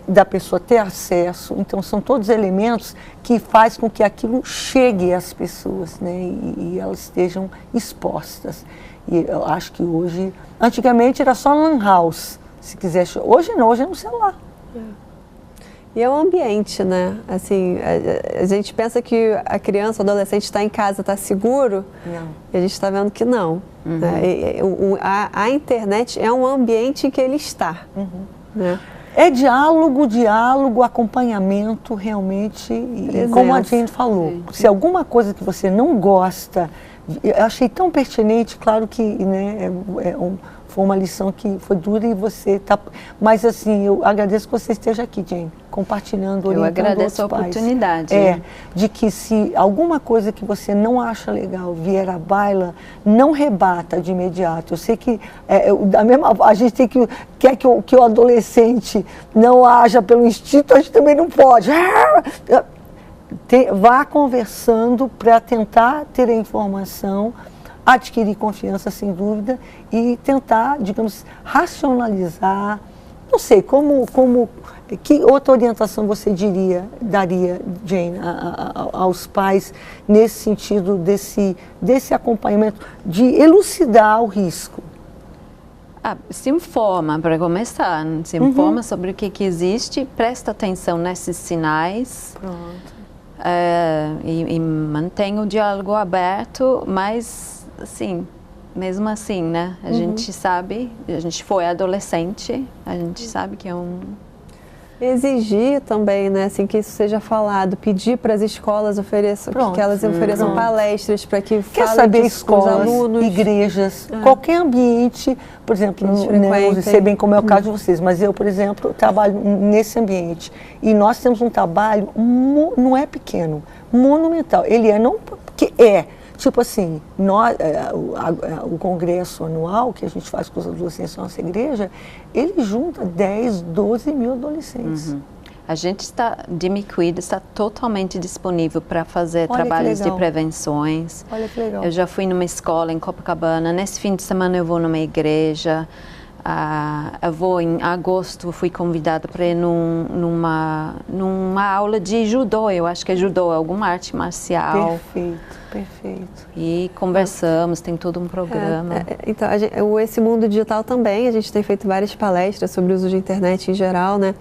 da pessoa ter acesso. Então, são todos elementos que fazem com que aquilo chegue às pessoas, né? E elas estejam expostas. E eu acho que hoje... Antigamente era só lan house, se quisesse. Hoje não, hoje é no celular. E é um ambiente, né? Assim, a gente pensa que a criança, o adolescente está em casa, está seguro. Não. E a gente está vendo que não. Né? A internet é um ambiente em que ele está. Né? É diálogo, acompanhamento, realmente, e como a Jane falou, se alguma coisa que você não gosta, eu achei tão pertinente, claro que, né, foi uma lição que foi dura e você está... Mas, assim, eu agradeço que você esteja aqui, Jane, compartilhando, orientando outros pais. Eu agradeço a oportunidade. De que se alguma coisa que você não acha legal vier à baila, não rebata de imediato. Eu sei que a gente tem que... Quer que o adolescente não haja pelo instinto, a gente também não pode. Vá conversando para tentar ter a informação, adquirir confiança, sem dúvida, e tentar, digamos, racionalizar. Não sei, que outra orientação você daria, Jane, aos pais nesse sentido desse acompanhamento, de elucidar o risco? Se informa, para começar, se informa sobre o que existe, presta atenção nesses sinais. Pronto. E mantém o diálogo aberto, mas assim, mesmo assim, né? A gente sabe, a gente foi adolescente, a gente sabe que é um... Exigir também, né, assim, que isso seja falado, pedir para as escolas que elas ofereçam palestras para que falem disso com os alunos. Igrejas, qualquer ambiente, por exemplo, não sei bem como é o caso de vocês, mas eu, por exemplo, trabalho nesse ambiente e nós temos um trabalho, não é pequeno, monumental. Ele tipo assim, o congresso anual que a gente faz com os adolescentes da nossa igreja, ele junta 10, 12 mil adolescentes. A gente Jimmy Quid está totalmente disponível para fazer trabalhos de prevenções. Olha que legal. Eu já fui numa escola em Copacabana, nesse fim de semana eu vou numa igreja. Eu vou em agosto, fui convidada para ir numa aula de judô, eu acho que é judô, alguma arte marcial. Perfeito. E conversamos, tem todo um programa. Então, esse mundo digital também, a gente tem feito várias palestras sobre o uso de internet em geral, né?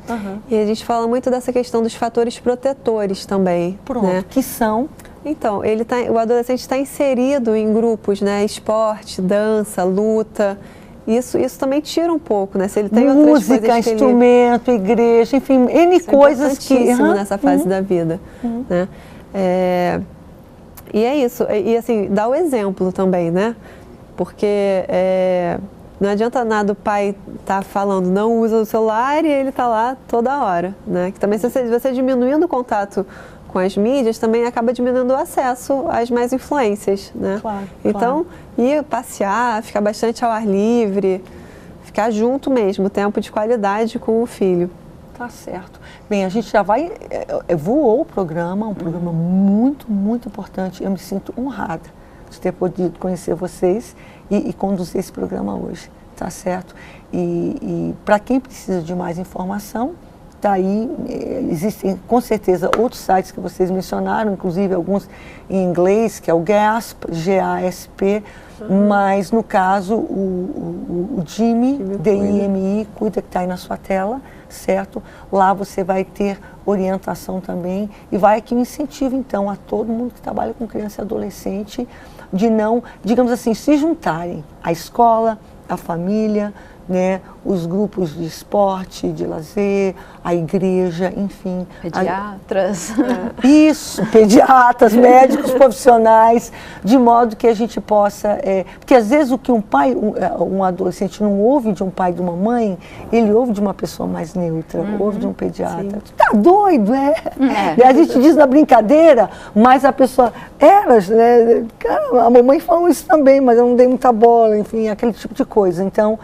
E a gente fala muito dessa questão dos fatores protetores também. Pronto, né? Que são... Então, o adolescente está inserido em grupos, né? Esporte, dança, luta... Isso também tira um pouco, né? Se ele tem outras coisas que instrumento, igreja, enfim, N coisas que... nessa fase da vida, né? E é isso. E assim, dá o exemplo também, né? Porque não adianta nada o pai estar falando, não usa o celular e ele está lá toda hora, né? Que também, se você diminuindo o contato com as mídias, também acaba diminuindo o acesso às mais influências, né? Então, ir passear, ficar bastante ao ar livre, ficar junto mesmo, tempo de qualidade com o filho. Tá certo. Bem, a gente já vai... voou o programa, um programa muito, muito importante. Eu me sinto honrada de ter podido conhecer vocês e conduzir esse programa hoje, tá certo? E para quem precisa de mais informação, tá aí, existem com certeza outros sites que vocês mencionaram, inclusive alguns em inglês, que é o GASP, G-A-S-P, mas no caso o Jimmy, D-I-M-I, cuida que está aí na sua tela, certo? Lá você vai ter orientação também e vai aqui um incentivo então a todo mundo que trabalha com criança e adolescente de não, digamos assim, se juntarem à escola, à família, né, os grupos de esporte, de lazer, a igreja, enfim. Pediatras. Isso, pediatras, médicos profissionais, de modo que a gente possa... porque às vezes o que um adolescente não ouve de um pai e de uma mãe, ele ouve de uma pessoa mais neutra, ouve de um pediatra. Tu tá doido, A gente diz na brincadeira, mas a pessoa... né? Cara, a mamãe falou isso também, mas eu não dei muita bola, enfim, aquele tipo de coisa. Então,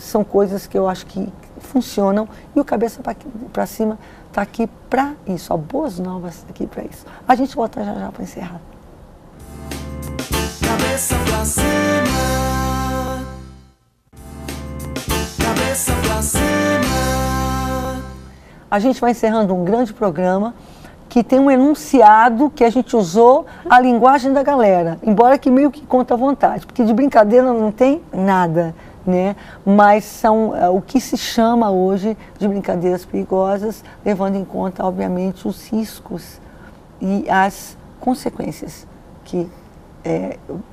são coisas que eu acho que funcionam e o Cabeça para Cima está aqui para isso, boas novas aqui para isso. A gente volta já para encerrar. Cabeça pra cima. Cabeça pra cima. A gente vai encerrando um grande programa que tem um enunciado que a gente usou a linguagem da galera, embora que meio que conta à vontade, porque de brincadeira não tem nada. Né? Mas são o que se chama hoje de brincadeiras perigosas, levando em conta, obviamente, os riscos e as consequências que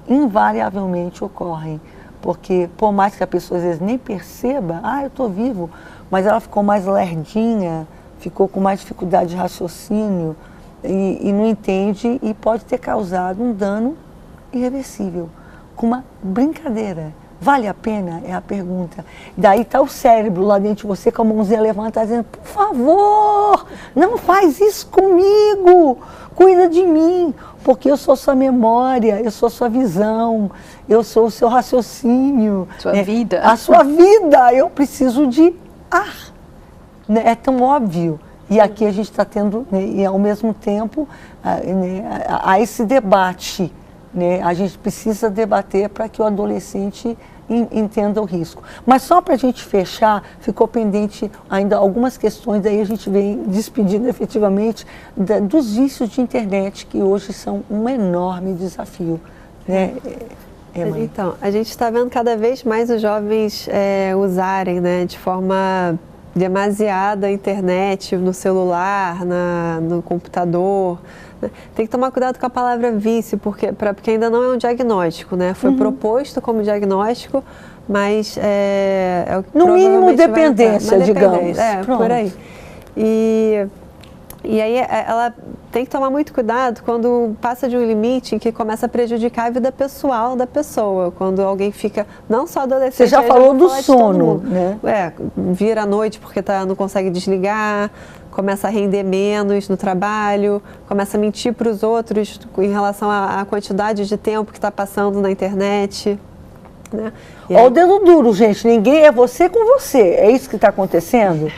invariavelmente ocorrem. Porque, por mais que a pessoa às vezes nem perceba, eu estou vivo, mas ela ficou mais lerdinha, ficou com mais dificuldade de raciocínio e não entende e pode ter causado um dano irreversível com uma brincadeira. Vale a pena? É a pergunta. Daí está o cérebro lá dentro de você com a mãozinha levantada dizendo, por favor, não faz isso comigo, cuida de mim, porque eu sou sua memória, eu sou sua visão, eu sou o seu raciocínio. Sua vida. A sua vida, eu preciso de ar. Né? É tão óbvio. E aqui a gente está tendo, né, e ao mesmo tempo, há esse debate. Né? A gente precisa debater para que o adolescente entenda o risco. Mas só para a gente fechar, ficou pendente ainda algumas questões, daí a gente vem despedindo efetivamente dos vícios de internet, que hoje são um enorme desafio. Né? Então, a gente está vendo cada vez mais os jovens usarem, né, de forma demasiada a internet no celular, no computador. Tem que tomar cuidado com a palavra vício, porque ainda não é um diagnóstico, né? Foi proposto como diagnóstico, mas é o que no mínimo dependência, digamos. Por aí. E aí ela tem que tomar muito cuidado quando passa de um limite em que começa a prejudicar a vida pessoal da pessoa. Quando alguém fica, não só adolescente... Você já falou do sono, né? Vira à noite porque não consegue desligar, começa a render menos no trabalho, começa a mentir para os outros em relação à quantidade de tempo que está passando na internet. Né? Olha o dedo duro, gente. Ninguém é você com você. É isso que está acontecendo?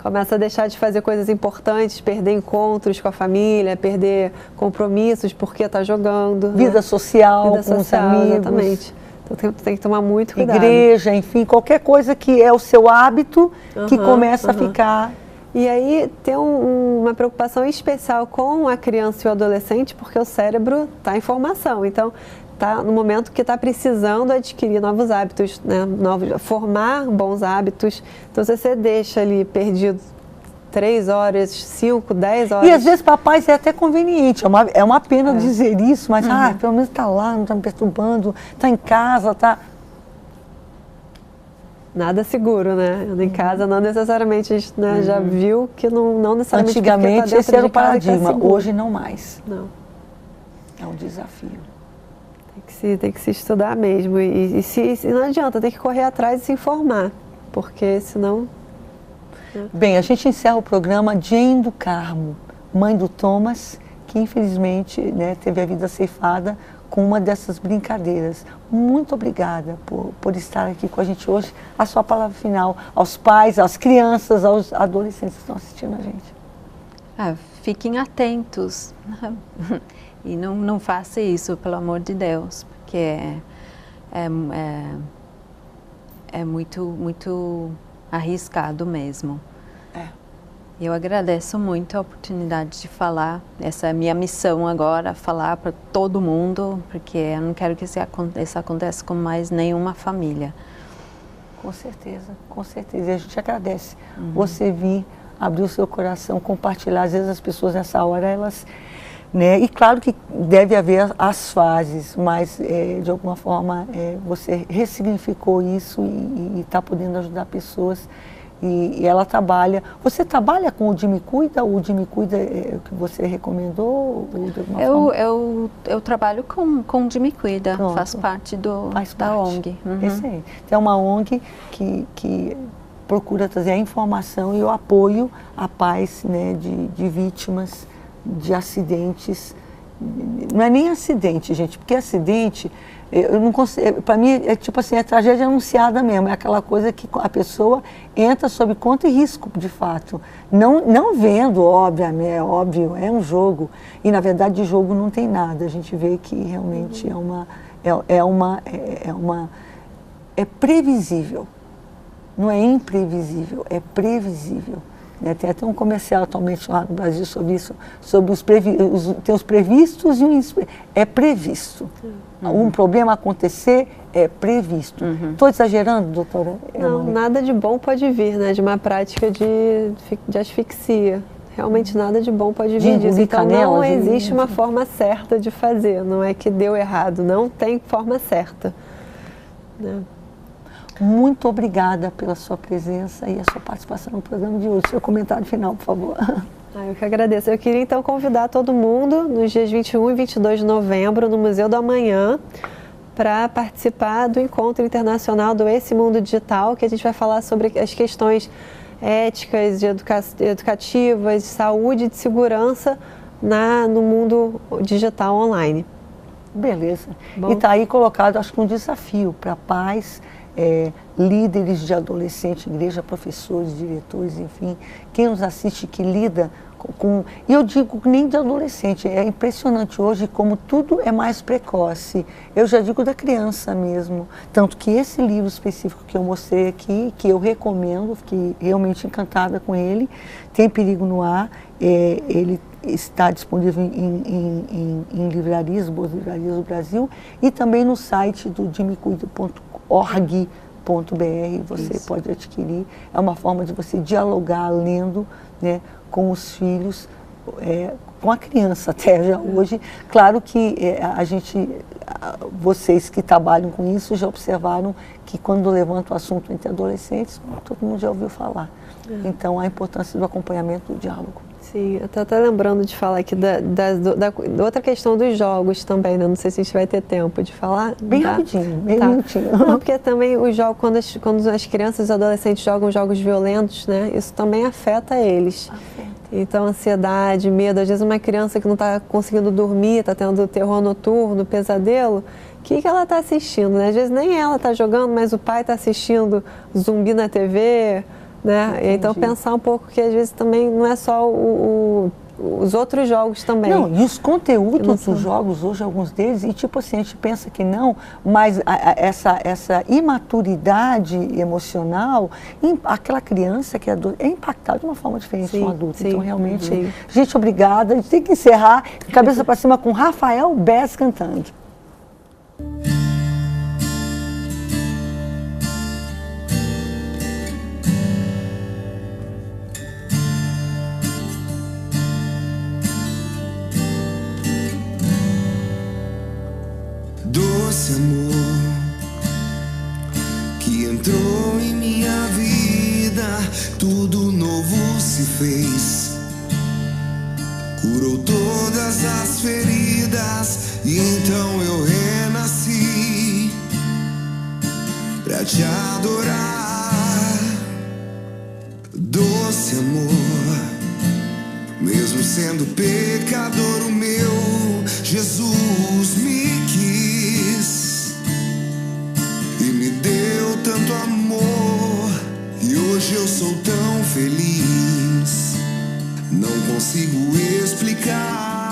Começa a deixar de fazer coisas importantes, perder encontros com a família, perder compromissos porque está jogando. Vida social, com os amigos. Exatamente. Então tem que tomar muito cuidado. Igreja, enfim, qualquer coisa que é o seu hábito que começa a ficar... E aí tem uma preocupação especial com a criança e o adolescente, porque o cérebro está em formação. Então, está no momento que está precisando adquirir novos hábitos, né? Formar bons hábitos. Então, se você deixa ali perdido 3 horas, 5, 10 horas... E às vezes, papai, é até conveniente. É uma pena dizer isso, mas pelo menos está lá, não está me perturbando, está em casa, está... Nada seguro, né? Em casa não necessariamente a gente já viu que não necessariamente... Antigamente esse era o paradigma, tá hoje não mais. Não. É um desafio. Tem que se estudar mesmo e não adianta, tem que correr atrás e se informar, porque senão... Bem, a gente encerra o programa Jane do Carmo, mãe do Thomas, que infelizmente, né, teve a vida ceifada com uma dessas brincadeiras. Muito obrigada por estar aqui com a gente hoje. A sua palavra final aos pais, às crianças, aos adolescentes que estão assistindo a gente. Fiquem atentos e não faça isso, pelo amor de Deus, porque é muito arriscado mesmo. Eu agradeço muito a oportunidade de falar. Essa é a minha missão agora, falar para todo mundo, porque eu não quero que isso aconteça com mais nenhuma família. Com certeza, com certeza. E a gente agradece você vir, abrir o seu coração, compartilhar. Às vezes as pessoas nessa hora, elas... Né? E claro que deve haver as fases, mas de alguma forma você ressignificou isso e está podendo ajudar pessoas. E ela trabalha. Você trabalha com o De Me Cuida? O De Me Cuida é o que você recomendou? Ou de alguma forma? Eu trabalho com o De Me Cuida, Pronto. faz parte da ONG. Excelente. É uma ONG que procura trazer a informação e o apoio a pais, né, de vítimas de acidentes. Não é nem acidente, gente, porque acidente, eu não consigo, para mim é tipo assim, é tragédia anunciada mesmo, é aquela coisa que a pessoa entra sob conta e risco, de fato, não vendo, obviamente, é óbvio, é um jogo, e na verdade de jogo não tem nada, a gente vê que realmente é previsível, não é imprevisível, é previsível. Tem até um comercial atualmente lá no Brasil sobre isso, sobre tem os previstos e os é previsto. Um problema acontecer é previsto. Estou exagerando, doutora? Não, nada de bom pode vir, né, de uma prática de asfixia. Realmente nada de bom pode vir disso. Então não existe uma forma certa de fazer, não é que deu errado, não tem forma certa. Né? Muito obrigada pela sua presença e a sua participação no programa de hoje. Seu comentário final, por favor. Eu que agradeço. Eu queria então convidar todo mundo nos dias 21 e 22 de novembro no Museu do Amanhã para participar do encontro internacional do Esse Mundo Digital, que a gente vai falar sobre as questões éticas, educativas, de saúde e de segurança no mundo digital online. Beleza. Bom. E está aí colocado, acho que um desafio para pais, líderes de adolescente, igreja, professores, diretores, enfim, quem nos assiste que lida com... E eu digo nem de adolescente, é impressionante hoje como tudo é mais precoce. Eu já digo da criança mesmo. Tanto que esse livro específico que eu mostrei aqui, que eu recomendo, fiquei realmente encantada com ele, Tem Perigo no Ar, ele está disponível em livrarias, boas livrarias do Brasil, e também no site do demecuido.org.br você pode adquirir. É uma forma de você dialogar lendo, né, com os filhos, com a criança até já hoje. Claro que vocês que trabalham com isso já observaram que quando levanta o assunto entre adolescentes, todo mundo já ouviu falar. Então, a importância do acompanhamento do diálogo. Sim, eu estou até lembrando de falar aqui da outra questão dos jogos também, né? Não sei se a gente vai ter tempo de falar. Bem rapidinho, meio minutinho. Não, porque também os jogos, quando as crianças e os adolescentes jogam jogos violentos, né? Isso também afeta eles. Então, ansiedade, medo. Às vezes uma criança que não está conseguindo dormir, está tendo terror noturno, pesadelo, o que ela está assistindo, né? Às vezes nem ela está jogando, mas o pai está assistindo zumbi na TV, né? Então, pensar um pouco que às vezes também não é só os outros jogos também. Não, e os conteúdos dos jogos hoje, alguns deles, e tipo assim, a gente pensa que não, mas essa imaturidade emocional, aquela criança que é impactada de uma forma diferente de um adulto. Então, realmente, gente, obrigada. A gente tem que encerrar, cabeça para cima, com Rafael Bess cantando. Doce amor que entrou em minha vida, tudo novo se fez, curou todas as feridas e então eu renasci pra te adorar. Doce amor, mesmo sendo pecador, o meu Jesus me quis e me deu tanto amor, e hoje eu sou tão feliz, não consigo explicar.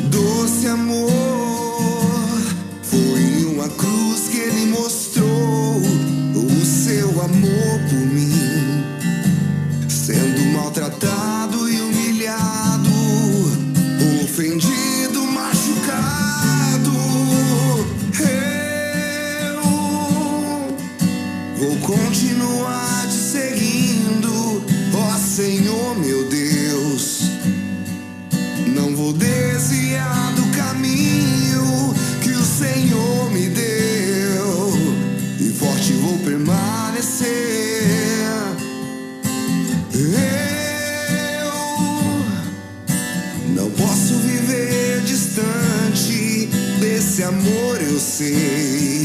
Doce amor, foi uma cruz que ele mostrou o seu amor por mim, sendo maltratado e humilhado, ofendido, machucado. Eu vou continuar te seguindo, ó Senhor meu Deus. Não vou desviar do caminho que o Senhor me deu, e forte vou permanecer. Eu não posso viver distante desse amor, eu sei.